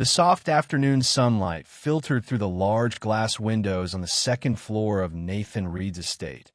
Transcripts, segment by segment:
The soft afternoon sunlight filtered through the large glass windows on the second floor of Nathan Reed's estate,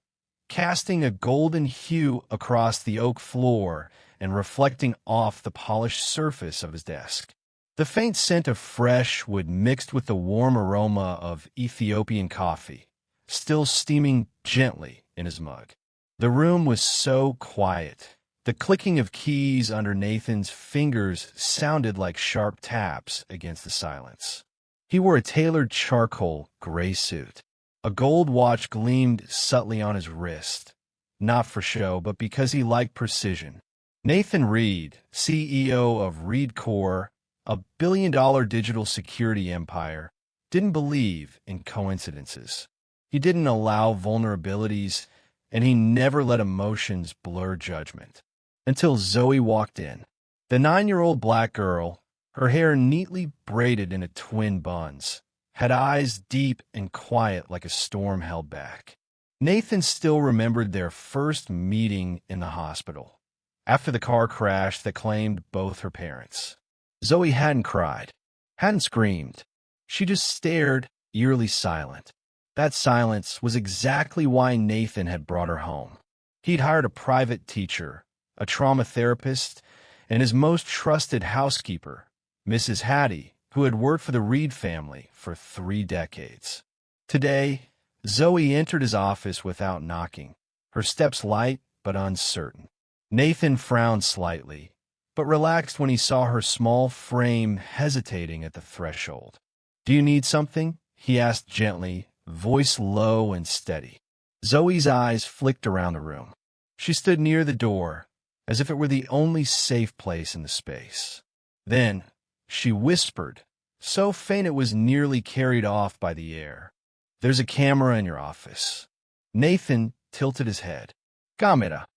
casting a golden hue across the oak floor and reflecting off the polished surface of his desk. The faint scent of fresh wood mixed with the warm aroma of Ethiopian coffee, still steaming gently in his mug. The room was so quiet. The clicking of keys under Nathan's fingers sounded like sharp taps against the silence. He wore a tailored charcoal gray suit. A gold watch gleamed subtly on his wrist, not for show, but because he liked precision. Nathan Reed, CEO of Reed Corp, a billion-dollar digital security empire, didn't believe in coincidences. He didn't allow vulnerabilities, and he never let emotions blur judgment. Until Zoe walked in. The 9-year-old black girl, her hair neatly braided into twin buns, had eyes deep and quiet like a storm held back. Nathan still remembered their first meeting in the hospital, after the car crash that claimed both her parents. Zoe hadn't cried, hadn't screamed. She just stared, eerily silent. That silence was exactly why Nathan had brought her home. He'd hired a private teacher, a trauma therapist, and his most trusted housekeeper, Mrs. Hattie, who had worked for the Reed family for 3 decades. Today, Zoe entered his office without knocking, her steps light but uncertain. Nathan frowned slightly, but relaxed when he saw her small frame hesitating at the threshold. "Do you need something?" he asked gently, voice low and steady. Zoe's eyes flicked around the room. She stood near the door, as if it were the only safe place in the space. Then she whispered, so faint it was nearly carried off by the air, "There's a camera in your office." Nathan tilted his head. "Camera."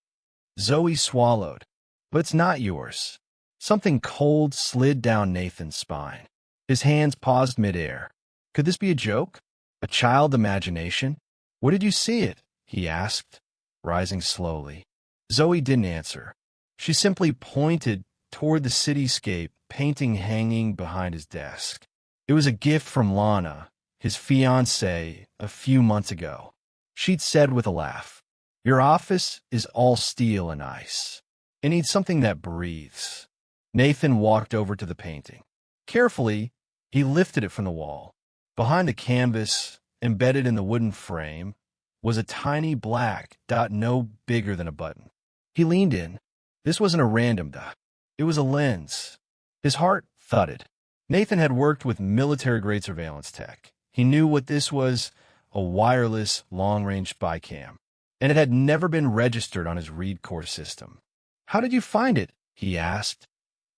Zoe swallowed. "But it's not yours." Something cold slid down Nathan's spine. His hands paused midair. Could this be a joke? A child imagination? "Where did you see it?" he asked, rising slowly. Zoe didn't answer. She simply pointed toward the cityscape painting hanging behind his desk. It was a gift from Lana, his fiancée, a few months ago. She'd said with a laugh, "Your office is all steel and ice. It needs something that breathes." Nathan walked over to the painting. Carefully, he lifted it from the wall. Behind the canvas, embedded in the wooden frame, was a tiny black dot no bigger than a button. He leaned in. This wasn't a random dot. It was a lens. His heart thudded. Nathan had worked with military-grade surveillance tech. He knew what this was, a wireless, long-range spy cam, and it had never been registered on his Reed Corp system. "How did you find it?" he asked,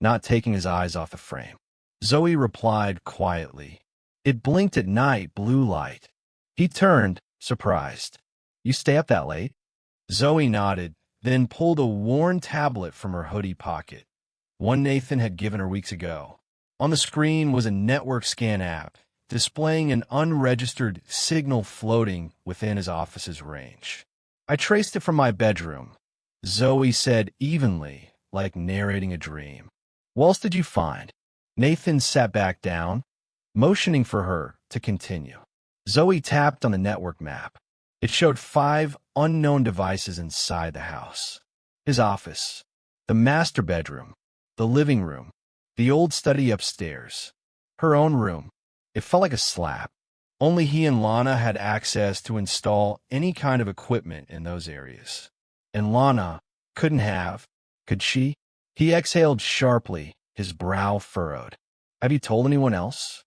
not taking his eyes off the frame. Zoe replied quietly. "It blinked at night, blue light." He turned, surprised. "You stay up that late?" Zoe nodded, then pulled a worn tablet from her hoodie pocket, one Nathan had given her weeks ago. On the screen was a network scan app, displaying an unregistered signal floating within his office's range. "I traced it from my bedroom," Zoe said evenly, like narrating a dream. "What else did you find?" Nathan sat back down, motioning for her to continue. Zoe tapped on the network map. It showed 5 unknown devices inside the house. His office, the master bedroom, the living room, the old study upstairs, her own room. It felt like a slap. Only he and Lana had access to install any kind of equipment in those areas. And Lana couldn't have, could she? He exhaled sharply, his brow furrowed. "Have you told anyone else?"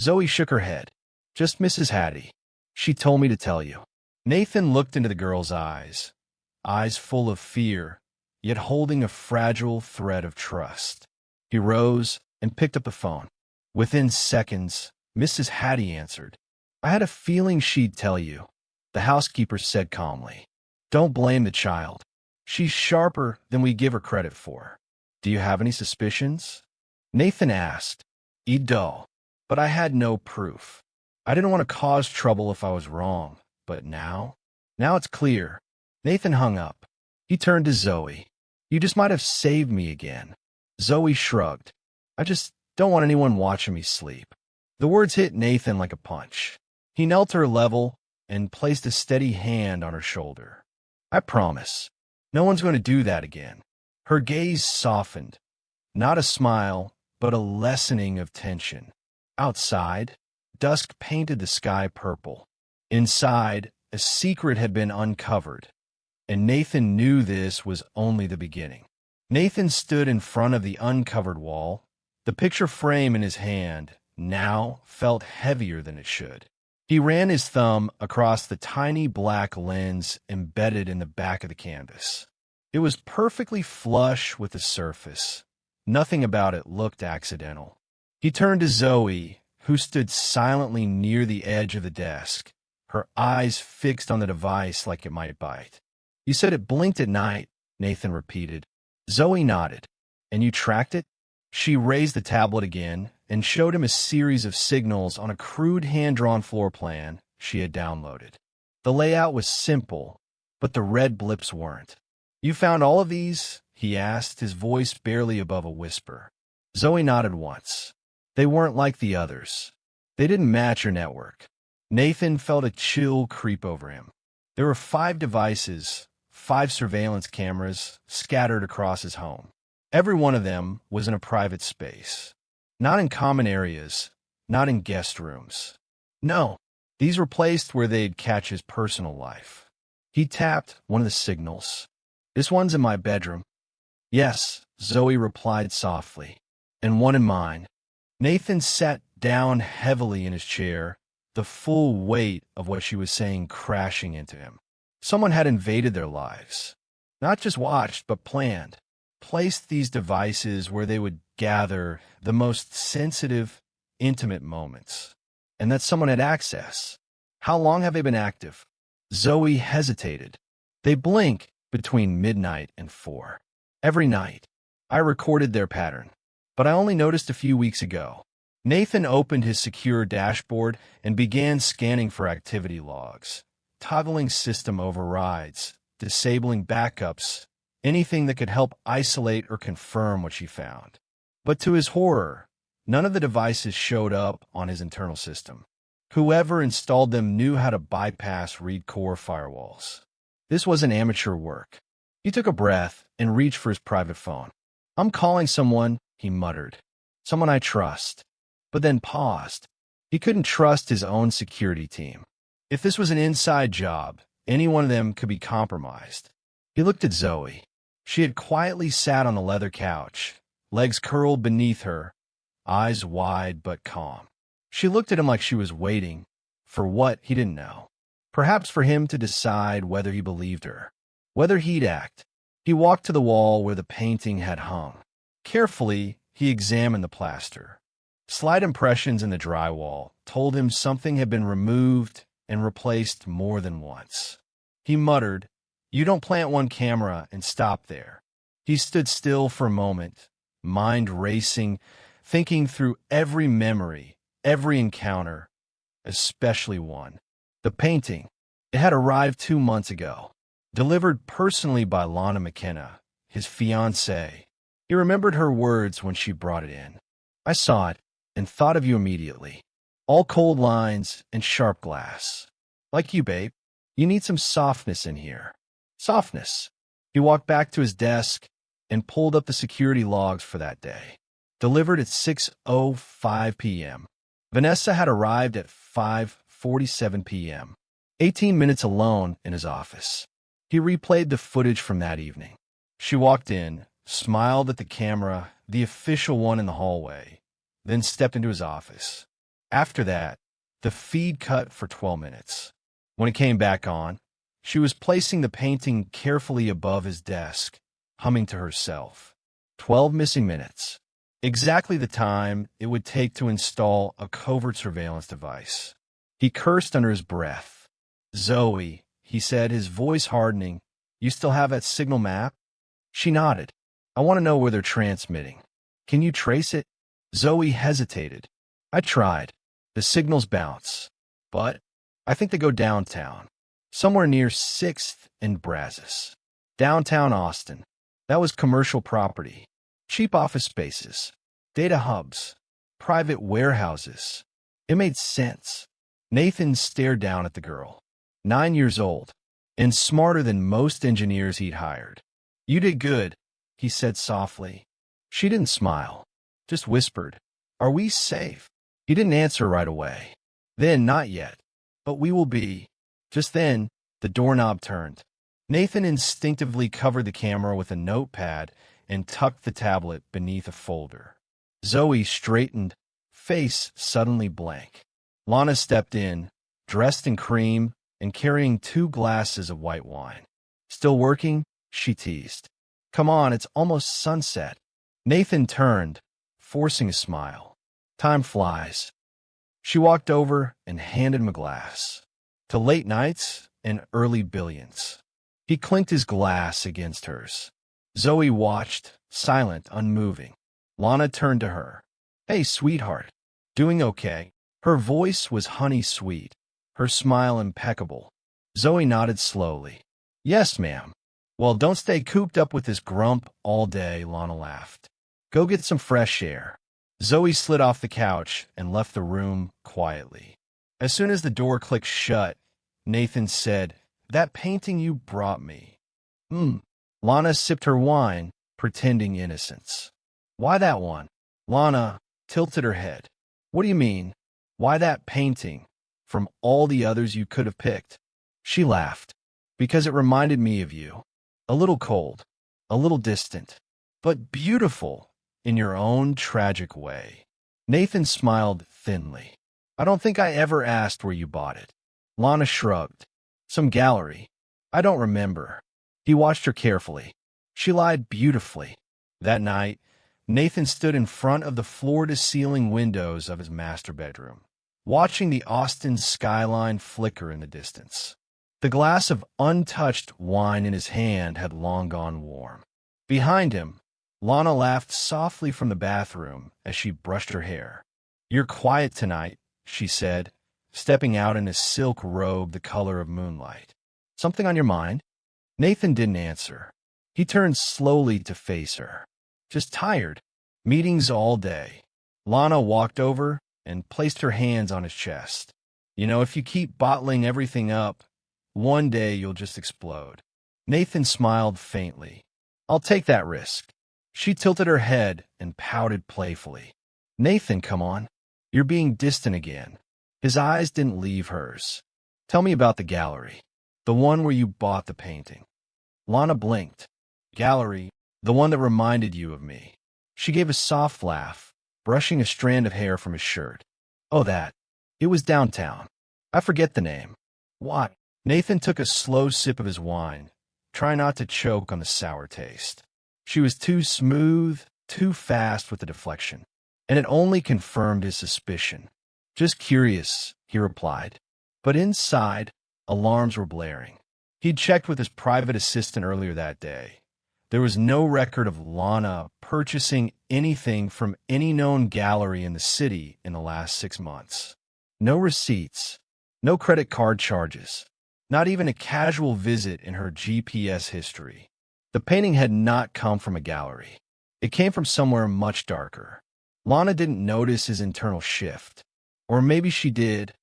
Zoe shook her head. "Just Mrs. Hattie. She told me to tell you." Nathan looked into the girl's eyes full of fear, yet holding a fragile thread of trust. He rose and picked up the phone. Within seconds, Mrs. Hattie answered. "I had a feeling she'd tell you," the housekeeper said calmly. "Don't blame the child. She's sharper than we give her credit for." "Do you have any suspicions?" Nathan asked. "Edo, but I had no proof. I didn't want to cause trouble if I was wrong. But now it's clear." Nathan hung up. He turned to Zoe. "You just might have saved me again." Zoe shrugged. "I just Don't want anyone watching me sleep. The words hit Nathan like a punch. He knelt to her level and placed a steady hand on her shoulder. I promise, no one's going to do that again. Her gaze softened. Not a smile, but a lessening of tension. Outside, dusk painted the sky purple. Inside, a secret had been uncovered, and Nathan knew this was only the beginning. Nathan stood in front of the uncovered wall. The picture frame in his hand now felt heavier than it should. He ran his thumb across the tiny black lens embedded in the back of the canvas. It was perfectly flush with the surface. Nothing about it looked accidental. He turned to Zoe, who stood silently near the edge of the desk, her eyes fixed on the device like it might bite. You said it blinked at night, Nathan repeated. Zoe nodded. And you tracked it? She raised the tablet again and showed him a series of signals on a crude hand-drawn floor plan she had downloaded. The layout was simple, but the red blips weren't. You found all of these? He asked, his voice barely above a whisper. Zoe nodded once. They weren't like the others. They didn't match your network. Nathan felt a chill creep over him. There were 5 devices, 5 surveillance cameras scattered across his home. Every one of them was in a private space. Not in common areas, not in guest rooms. No, these were placed where they'd catch his personal life. He tapped one of the signals. This one's in my bedroom. Yes, Zoe replied softly. And one in mine. Nathan sat down heavily in his chair, the full weight of what she was saying crashing into him. Someone had invaded their lives. Not just watched, but planned. Placed these devices where they would gather the most sensitive, intimate moments. And that someone had access. How long have they been active? Zoe hesitated. They blink between midnight and 4. Every night. I recorded their pattern. But I only noticed a few weeks ago. Nathan opened his secure dashboard and began scanning for activity logs, toggling system overrides, disabling backups, anything that could help isolate or confirm what she found. But to his horror, none of the devices showed up on his internal system. Whoever installed them knew how to bypass read core firewalls. This wasn't amateur work. He took a breath and reached for his private phone. I'm calling someone, he muttered. Someone I trust. But then paused. He couldn't trust his own security team. If this was an inside job, any one of them could be compromised. He looked at Zoe. She had quietly sat on the leather couch, legs curled beneath her, eyes wide but calm. She looked at him like she was waiting for what he didn't know. Perhaps for him to decide whether he believed her, whether he'd act. He walked to the wall where the painting had hung. Carefully, he examined the plaster. Slight impressions in the drywall told him something had been removed and replaced more than once. He muttered, You don't plant one camera and stop there. He stood still for a moment, mind racing, thinking through every memory, every encounter, especially one. The painting. It had arrived 2 months ago, delivered personally by Lana McKenna, his fiancée. He remembered her words when she brought it in. I saw it and thought of you immediately. All cold lines and sharp glass. Like you, babe. You need some softness in here. Softness. He walked back to his desk and pulled up the security logs for that day. Delivered at 6:05 p.m. Vanessa had arrived at 5:47 p.m. 18 minutes alone in his office. He replayed the footage from that evening. She walked in, smiled at the camera, the official one in the hallway, then stepped into his office. After that, the feed cut for 12 minutes. When it came back on, she was placing the painting carefully above his desk, humming to herself. 12 missing minutes. Exactly the time it would take to install a covert surveillance device. He cursed under his breath. Zoe, he said, his voice hardening, you still have that signal map? She nodded. I want to know where they're transmitting. Can you trace it? Zoe hesitated. I tried. The signals bounce. But I think they go downtown. Somewhere near 6th and Brazos. Downtown Austin. That was commercial property. Cheap office spaces. Data hubs. private warehouses. It made sense. Nathan stared down at the girl, 9 years old, and smarter than most engineers he'd hired. You did good, he said softly. She didn't smile, just whispered, Are we safe? He didn't answer right away. Then, not yet. But we will be. Just then, the doorknob turned. Nathan instinctively covered the camera with a notepad and tucked the tablet beneath a folder. Zoe straightened, face suddenly blank. Lana stepped in, dressed in cream and carrying 2 glasses of white wine. Still working? She teased. Come on, it's almost sunset. Nathan turned, forcing a smile. Time flies. She walked over and handed him a glass. To late nights and early billions. He clinked his glass against hers. Zoe watched, silent, unmoving. Lana turned to her. Hey, sweetheart. Doing okay? Her voice was honey-sweet, her smile impeccable. Zoe nodded slowly. Yes, ma'am. Well, don't stay cooped up with this grump all day, Lana laughed. Go get some fresh air. Zoe slid off the couch and left the room quietly. As soon as the door clicked shut, Nathan said, That painting you brought me. Lana sipped her wine, pretending innocence. Why that one? Lana tilted her head. What do you mean? Why that painting? From all the others you could have picked. She laughed. Because it reminded me of you. A little cold, a little distant, but beautiful in your own tragic way. Nathan smiled thinly. I don't think I ever asked where you bought it. Lana shrugged. Some gallery. I don't remember. He watched her carefully. She lied beautifully. That night, Nathan stood in front of the floor-to-ceiling windows of his master bedroom, watching the Austin skyline flicker in the distance. The glass of untouched wine in his hand had long gone warm. Behind him, Lana laughed softly from the bathroom as she brushed her hair. You're quiet tonight, she said, stepping out in a silk robe the color of moonlight. Something on your mind? Nathan didn't answer. He turned slowly to face her. Just tired. Meetings all day. Lana walked over and placed her hands on his chest. You know, if you keep bottling everything up, one day you'll just explode. Nathan smiled faintly. I'll take that risk. She tilted her head and pouted playfully. Nathan, come on. You're being distant again. His eyes didn't leave hers. Tell me about the gallery. The one where you bought the painting. Lana blinked. Gallery, the one that reminded you of me. She gave a soft laugh, brushing a strand of hair from his shirt. Oh, that. It was downtown. I forget the name. Why? Nathan took a slow sip of his wine, trying not to choke on the sour taste. She was too smooth, too fast with the deflection, and it only confirmed his suspicion. Just curious, he replied. But inside, alarms were blaring. He'd checked with his private assistant earlier that day. There was no record of Lana purchasing anything from any known gallery in the city in the last 6 months. No receipts, no credit card charges. Not even a casual visit in her GPS history. The painting had not come from a gallery. It came from somewhere much darker. Lana didn't notice his internal shift. Or maybe she did,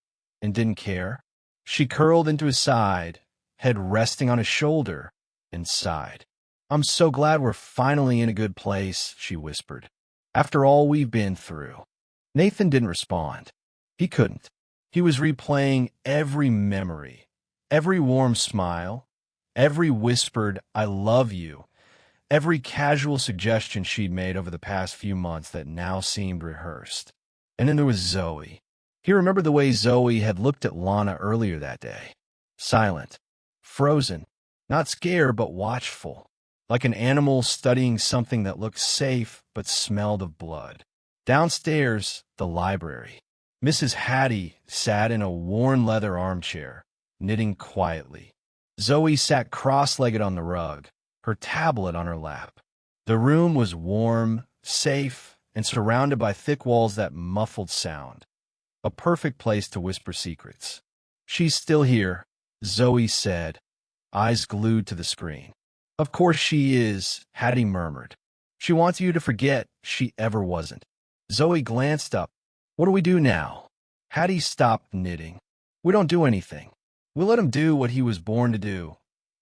and didn't care. She curled into his side, head resting on his shoulder, and sighed. I'm so glad we're finally in a good place, she whispered. After all we've been through. Nathan didn't respond. He couldn't. He was replaying every memory. Every warm smile, every whispered, I love you, every casual suggestion she'd made over the past few months that now seemed rehearsed. And then there was Zoe. He remembered the way Zoe had looked at Lana earlier that day. Silent, frozen, not scared but watchful, like an animal studying something that looked safe but smelled of blood. Downstairs, the library. Mrs. Hattie sat in a worn leather armchair, knitting quietly. Zoe sat cross-legged on the rug, her tablet on her lap. The room was warm, safe, and surrounded by thick walls that muffled sound. A perfect place to whisper secrets. She's still here, Zoe said, eyes glued to the screen. Of course she is, Hattie murmured. She wants you to forget she ever wasn't. Zoe glanced up. What do we do now? Hattie stopped knitting. We don't do anything. We let him do what he was born to do.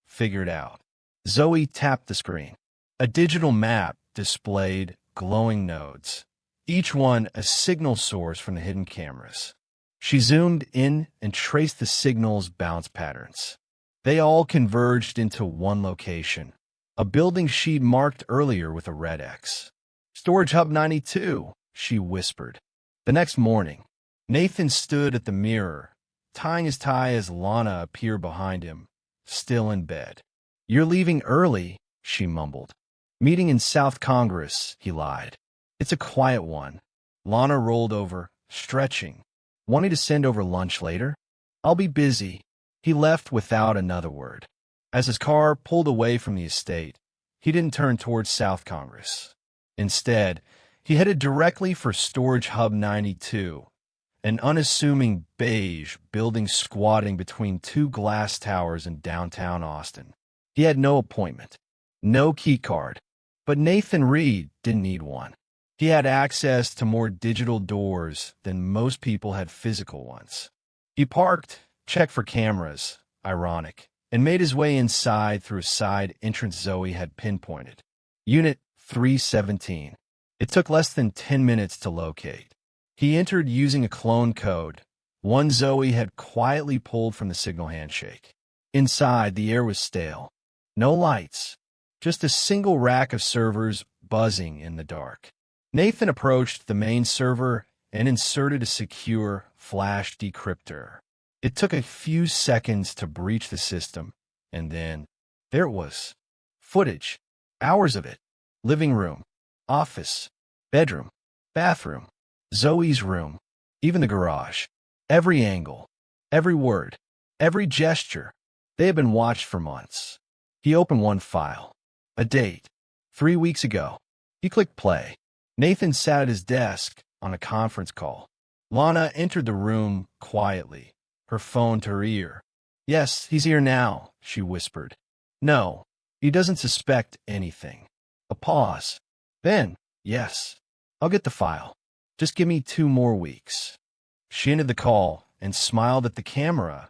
Figure it out. Zoe tapped the screen. A digital map displayed glowing nodes, each one a signal source from the hidden cameras. She zoomed in and traced the signal's bounce patterns. They all converged into one location, a building she'd marked earlier with a red X. Storage Hub 92, she whispered. The next morning, Nathan stood at the mirror, tying his tie as Lana appeared behind him, still in bed. You're leaving early, she mumbled. Meeting in South Congress, he lied. It's a quiet one. Lana rolled over, stretching. Want me to send over lunch later? I'll be busy. He left without another word. As his car pulled away from the estate, he didn't turn towards South Congress. Instead, he headed directly for Storage Hub 92, an unassuming beige building squatting between two glass towers in downtown Austin. He had no appointment, no key card, but Nathan Reed didn't need one. He had access to more digital doors than most people had physical ones. He parked, checked for cameras, ironic, and made his way inside through a side entrance Zoe had pinpointed. Unit 317. It took less than 10 minutes to locate. He entered using a clone code, one Zoe had quietly pulled from the signal handshake. Inside, the air was stale. No lights, just a single rack of servers buzzing in the dark. Nathan approached the main server and inserted a secure flash decryptor. It took a few seconds to breach the system, and then there it was. Footage, hours of it. Living room, office, bedroom, bathroom, Zoe's room, even the garage. Every angle, every word, every gesture. They had been watched for months. He opened one file. A date. 3 weeks ago. He clicked play. Nathan sat at his desk on a conference call. Lana entered the room quietly, her phone to her ear. Yes, he's here now, she whispered. No, he doesn't suspect anything. A pause. Then, yes, I'll get the file. Just give me 2 more weeks. She ended the call and smiled at the camera.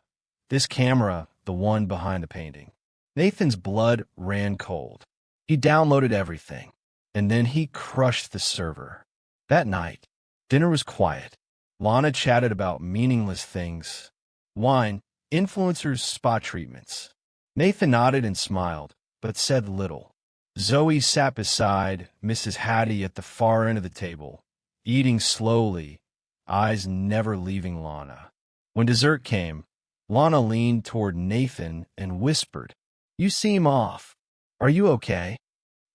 This camera, the one behind the painting. Nathan's blood ran cold. He downloaded everything, and then he crushed the server. That night, dinner was quiet. Lana chatted about meaningless things. Wine, influencers' spa treatments. Nathan nodded and smiled, but said little. Zoe sat beside Mrs. Hattie at the far end of the table, eating slowly, eyes never leaving Lana. When dessert came, Lana leaned toward Nathan and whispered, You seem off. Are you okay?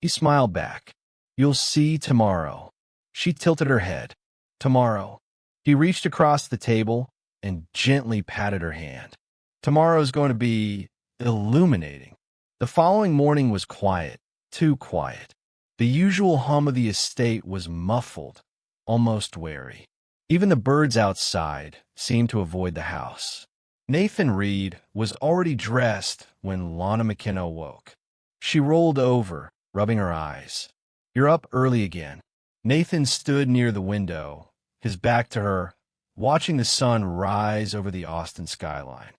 He smiled back. You'll see tomorrow. She tilted her head. Tomorrow. He reached across the table and gently patted her hand. Tomorrow's going to be illuminating. The following morning was quiet, too quiet. The usual hum of the estate was muffled, almost wary. Even the birds outside seemed to avoid the house. Nathan Reed was already dressed when Lana McKenna awoke. She rolled over, rubbing her eyes. You're up early again. Nathan stood near the window, his back to her, watching the sun rise over the Austin skyline.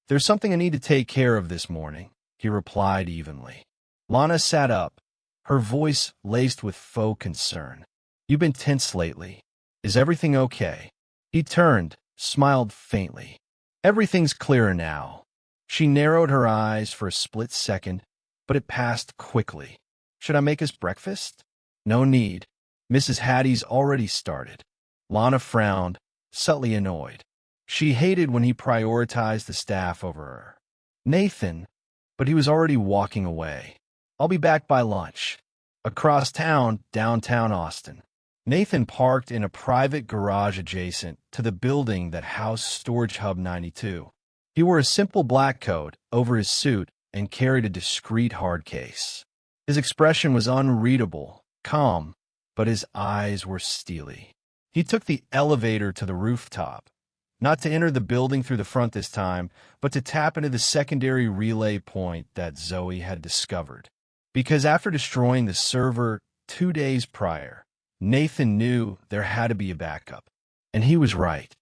There's something I need to take care of this morning, he replied evenly. Lana sat up, her voice laced with faux concern. You've been tense lately. Is everything okay? He turned, smiled faintly. Everything's clearer now. She narrowed her eyes for a split second, but it passed quickly. Should I make us breakfast? No need. Mrs. Hattie's already started. Lana frowned, subtly annoyed. She hated when he prioritized the staff over her. Nathan, but he was already walking away. I'll be back by lunch. Across town, downtown Austin. Nathan parked in a private garage adjacent to the building that housed Storage Hub 92. He wore a simple black coat over his suit and carried a discreet hard case. His expression was unreadable, calm, but his eyes were steely. He took the elevator to the rooftop, not to enter the building through the front this time, but to tap into the secondary relay point that Zoe had discovered. Because after destroying the server 2 days prior, Nathan knew there had to be a backup. And he was right.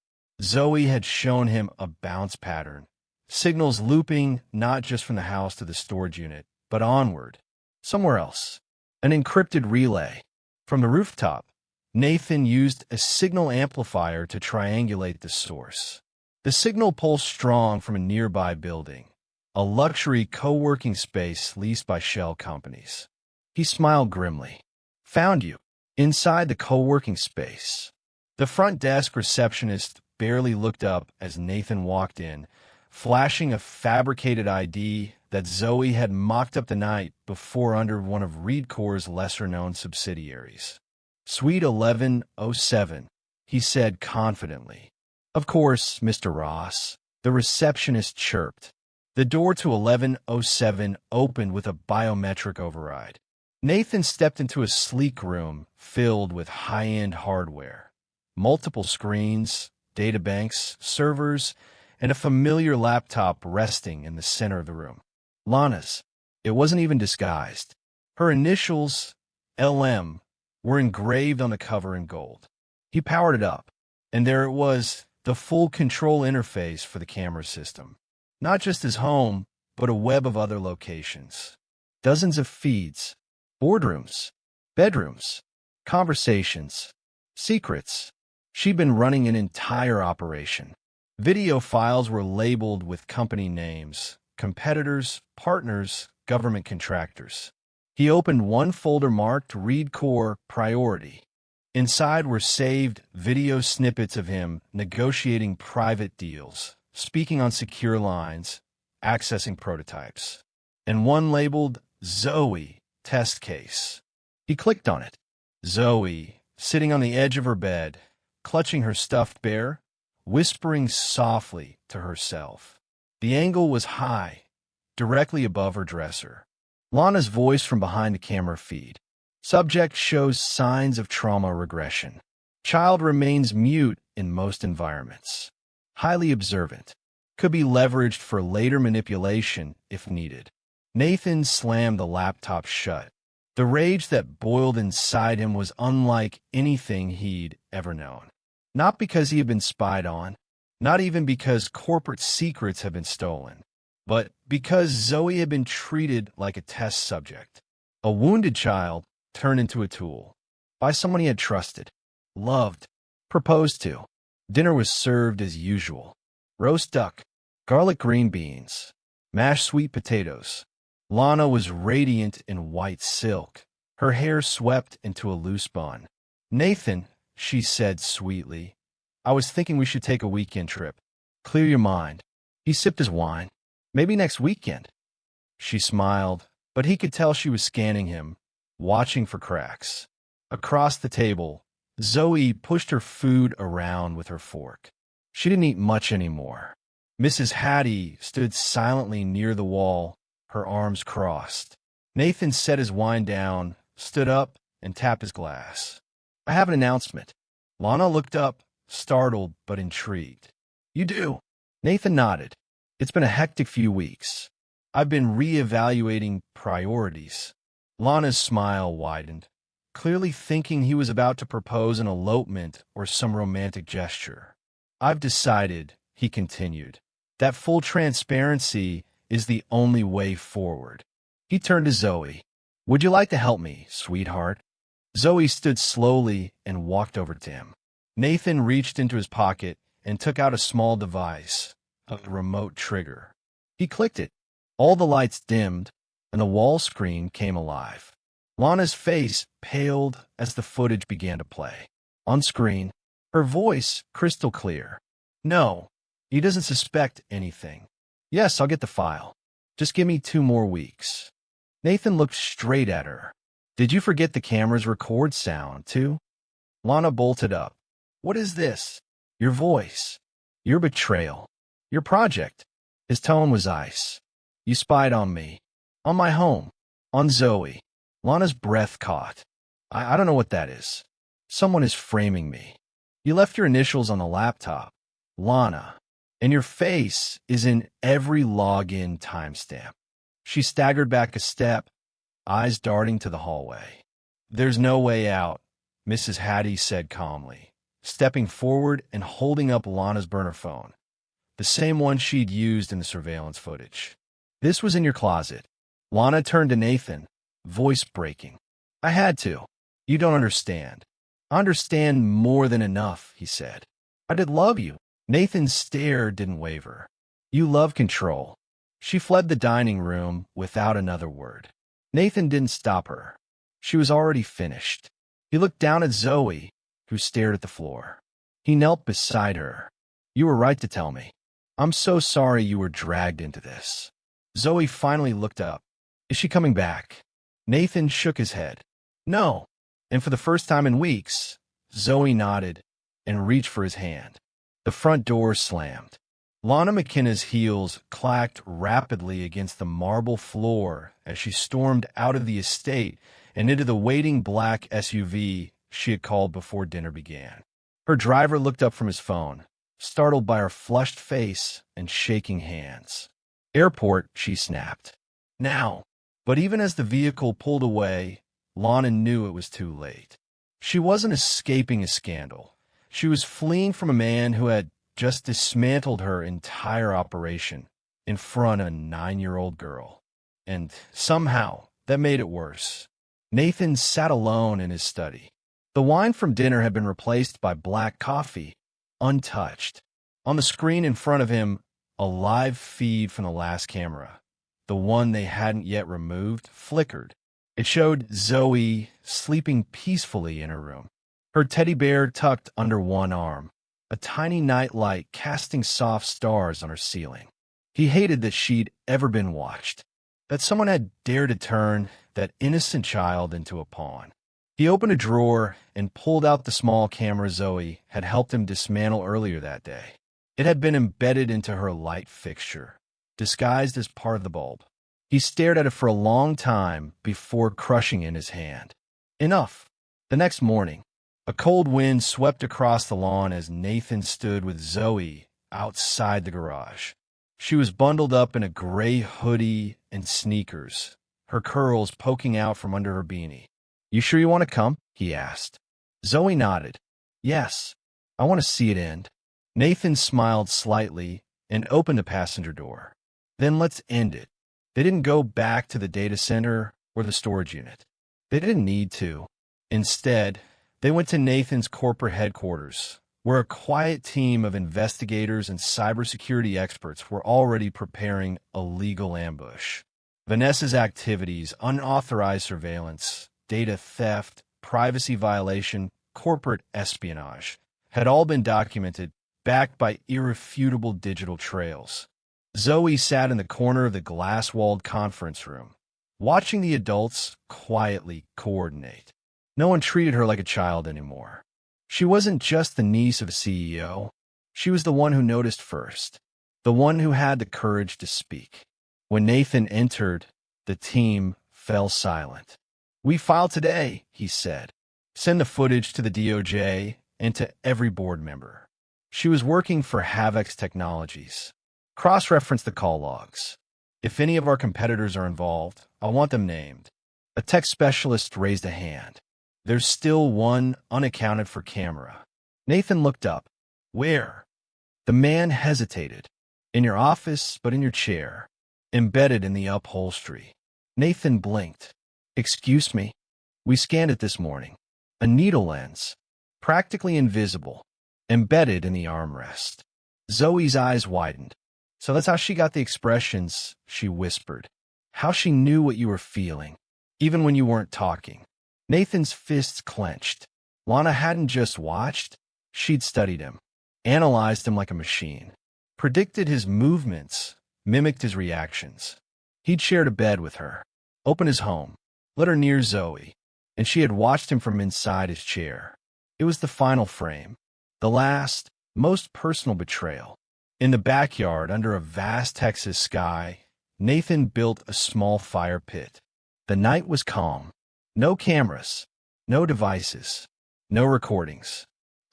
Zoe had shown him a bounce pattern. Signals looping not just from the house to the storage unit, but onward. Somewhere else. An encrypted relay. From the rooftop, Nathan used a signal amplifier to triangulate the source. The signal pulsed strong from a nearby building, a luxury co-working space leased by shell companies. He smiled grimly. Found you. Inside the co-working space. The front desk receptionist barely looked up as Nathan walked in, flashing a fabricated ID that Zoe had mocked up the night before under one of ReedCor's lesser-known subsidiaries. Suite 1107, he said confidently. Of course, Mr. Ross, the receptionist chirped. The door to 1107 opened with a biometric override. Nathan stepped into a sleek room filled with high-end hardware. Multiple screens, databanks, servers, and a familiar laptop resting in the center of the room. Lana's. It wasn't even disguised. Her initials, LM, were engraved on the cover in gold. He powered it up, and there it was, the full control interface for the camera system. Not just his home, but a web of other locations. Dozens of feeds, boardrooms, bedrooms, conversations, secrets. She'd been running an entire operation. Video files were labeled with company names, competitors, partners, government contractors. He opened one folder marked ReedCor Priority. Inside were saved video snippets of him negotiating private deals, speaking on secure lines, accessing prototypes, and one labeled Zoe Test Case. He clicked on it. Zoe, sitting on the edge of her bed, clutching her stuffed bear, whispering softly to herself. The angle was high, directly above her dresser. Lana's voice from behind the camera feed. Subject shows signs of trauma regression. Child remains mute in most environments. Highly observant. Could be leveraged for later manipulation if needed. Nathan slammed the laptop shut. The rage that boiled inside him was unlike anything he'd ever known. Not because he had been spied on, not even because corporate secrets had been stolen, but because Zoe had been treated like a test subject. A wounded child turned into a tool. By someone he had trusted, loved, proposed to. Dinner was served as usual. Roast duck, garlic green beans, mashed sweet potatoes. Lana was radiant in white silk, her hair swept into a loose bun. Nathan, she said sweetly, I was thinking we should take a weekend trip. Clear your mind. He sipped his wine. Maybe next weekend. She smiled, but he could tell she was scanning him, watching for cracks. Across the table, Zoe pushed her food around with her fork. She didn't eat much anymore. Mrs. Hattie stood silently near the wall, her arms crossed. Nathan set his wine down, stood up, and tapped his glass. I have an announcement. Lana looked up, startled but intrigued. You do? Nathan nodded. It's been a hectic few weeks. I've been re-evaluating priorities. Lana's smile widened, clearly thinking he was about to propose an elopement or some romantic gesture. I've decided, he continued, that full transparency is the only way forward. He turned to Zoe. Would you like to help me, sweetheart? Zoe stood slowly and walked over to him. Nathan reached into his pocket and took out a small device, a remote trigger. He clicked it. All the lights dimmed, and the wall screen came alive. Lana's face paled as the footage began to play. On screen, her voice crystal clear. No, he doesn't suspect anything. Yes, I'll get the file. Just give me 2 more weeks. Nathan looked straight at her. Did you forget the camera's record sound, too? Lana bolted up. What is this? Your voice. Your betrayal. Your project. His tone was ice. You spied on me. On my home. On Zoe. Lana's breath caught. I don't know what that is. Someone is framing me. You left your initials on the laptop. Lana. And your face is in every login timestamp. She staggered back a step, eyes darting to the hallway. There's no way out. Mrs. Hattie said calmly, stepping forward and holding up Lana's burner phone, the same one she'd used in the surveillance footage. "This was in your closet." Lana turned to Nathan, voice breaking. "I had to. You don't understand." "I understand more than enough," he said. "I did love you." Nathan's stare didn't waver. "You love control." She fled the dining room without another word. Nathan didn't stop her. She was already finished. He looked down at Zoe, who stared at the floor. He knelt beside her. "You were right to tell me. I'm so sorry you were dragged into this." Zoe finally looked up. "Is she coming back?" Nathan shook his head. "No." And for the first time in weeks, Zoe nodded and reached for his hand. The front door slammed. Lana McKenna's heels clacked rapidly against the marble floor as she stormed out of the estate and into the waiting black SUV she had called before dinner began. Her driver looked up from his phone, startled by her flushed face and shaking hands. "Airport," she snapped. "Now." But even as the vehicle pulled away, Lana knew it was too late. She wasn't escaping a scandal. She was fleeing from a man who had just dismantled her entire operation in front of a 9-year-old girl. And somehow, that made it worse. Nathan sat alone in his study. The wine from dinner had been replaced by black coffee, untouched. On the screen in front of him, a live feed from the last camera, the one they hadn't yet removed, flickered. It showed Zoe sleeping peacefully in her room, her teddy bear tucked under one arm, a tiny nightlight casting soft stars on her ceiling. He hated that she'd ever been watched, that someone had dared to turn that innocent child into a pawn. He opened a drawer and pulled out the small camera Zoe had helped him dismantle earlier that day. It had been embedded into her light fixture, disguised as part of the bulb. He stared at it for a long time before crushing it in his hand. Enough. The next morning, a cold wind swept across the lawn as Nathan stood with Zoe outside the garage. She was bundled up in a gray hoodie and sneakers, her curls poking out from under her beanie. "You sure you want to come?" he asked. Zoe nodded. "Yes, I want to see it end." Nathan smiled slightly and opened the passenger door. "Then let's end it." They didn't go back to the data center or the storage unit. They didn't need to. Instead, they went to Nathan's corporate headquarters, where a quiet team of investigators and cybersecurity experts were already preparing a legal ambush. Vanessa's activities, unauthorized surveillance, data theft, privacy violation, corporate espionage, had all been documented, backed by irrefutable digital trails. Zoe sat in the corner of the glass-walled conference room, watching the adults quietly coordinate. No one treated her like a child anymore. She wasn't just the niece of a CEO. She was the one who noticed first, the one who had the courage to speak. When Nathan entered, the team fell silent. "We file today," he said. "Send the footage to the DOJ and to every board member." She was working for Havoc's Technologies. "Cross-reference the call logs. If any of our competitors are involved, I want them named." A tech specialist raised a hand. "There's still one unaccounted for camera." Nathan looked up. "Where?" The man hesitated. "In your office, but in your chair, embedded in the upholstery." Nathan blinked. "Excuse me?" "We scanned it this morning. A needle lens, practically invisible, embedded in the armrest." Zoe's eyes widened. "So that's how she got the expressions," she whispered. "How she knew what you were feeling, even when you weren't talking." Nathan's fists clenched. Lana hadn't just watched, she'd studied him, analyzed him like a machine, predicted his movements, mimicked his reactions. He'd shared a bed with her, opened his home, let her near Zoe, and she had watched him from inside his chair. It was the final frame, the last, most personal betrayal. In the backyard, under a vast Texas sky, Nathan built a small fire pit. The night was calm. No cameras, no devices, no recordings.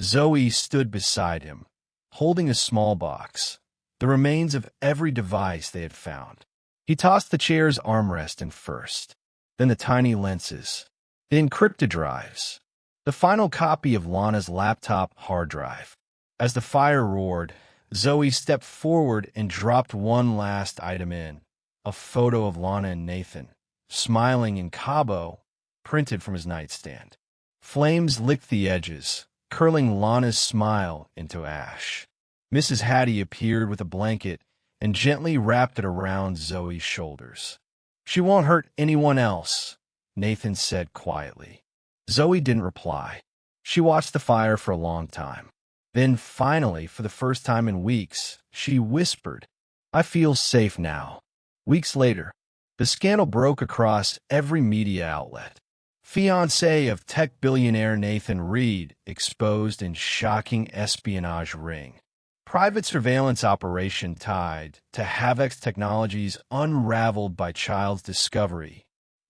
Zoe stood beside him, holding a small box, the remains of every device they had found. He tossed the chair's armrest in first, then the tiny lenses, the encrypted drives, the final copy of Lana's laptop hard drive. As the fire roared, Zoe stepped forward and dropped one last item in, a photo of Lana and Nathan, smiling in Cabo, printed from his nightstand. Flames licked the edges, curling Lana's smile into ash. Mrs. Hattie appeared with a blanket and gently wrapped it around Zoe's shoulders. "She won't hurt anyone else," Nathan said quietly. Zoe didn't reply. She watched the fire for a long time. Then finally, for the first time in weeks, she whispered, "I feel safe now." Weeks later, the scandal broke across every media outlet. Fiancé of tech billionaire Nathan Reed exposed in shocking espionage ring. Private surveillance operation tied to Havoc's Technologies unraveled by child's discovery.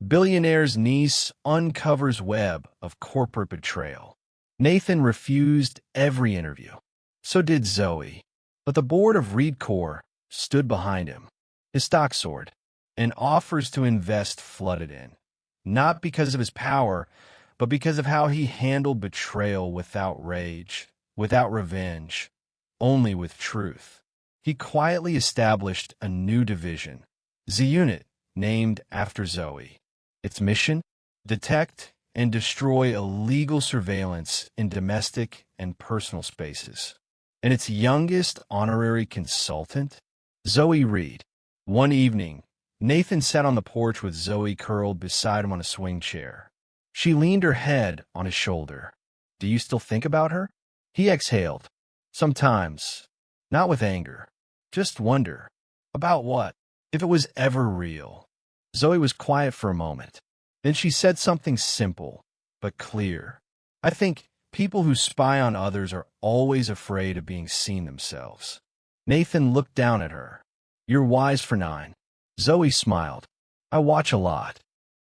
Billionaire's niece uncovers web of corporate betrayal. Nathan refused every interview. So did Zoe. But the board of Reed Corp stood behind him. His stock soared, and offers to invest flooded in. Not because of his power, but because of how he handled betrayal without rage, without revenge, only with truth. He quietly established a new division, Z-Unit, named after Zoe. Its mission? Detect and destroy illegal surveillance in domestic and personal spaces. And its youngest honorary consultant? Zoe Reed. One evening, Nathan sat on the porch with Zoe curled beside him on a swing chair. She leaned her head on his shoulder. "Do you still think about her?" He exhaled. "Sometimes. Not with anger. Just wonder." "About what?" "If it was ever real." Zoe was quiet for a moment. Then she said something simple, but clear. "I think people who spy on others are always afraid of being seen themselves." Nathan looked down at her. "You're wise for 9. Zoe smiled. "I watch a lot.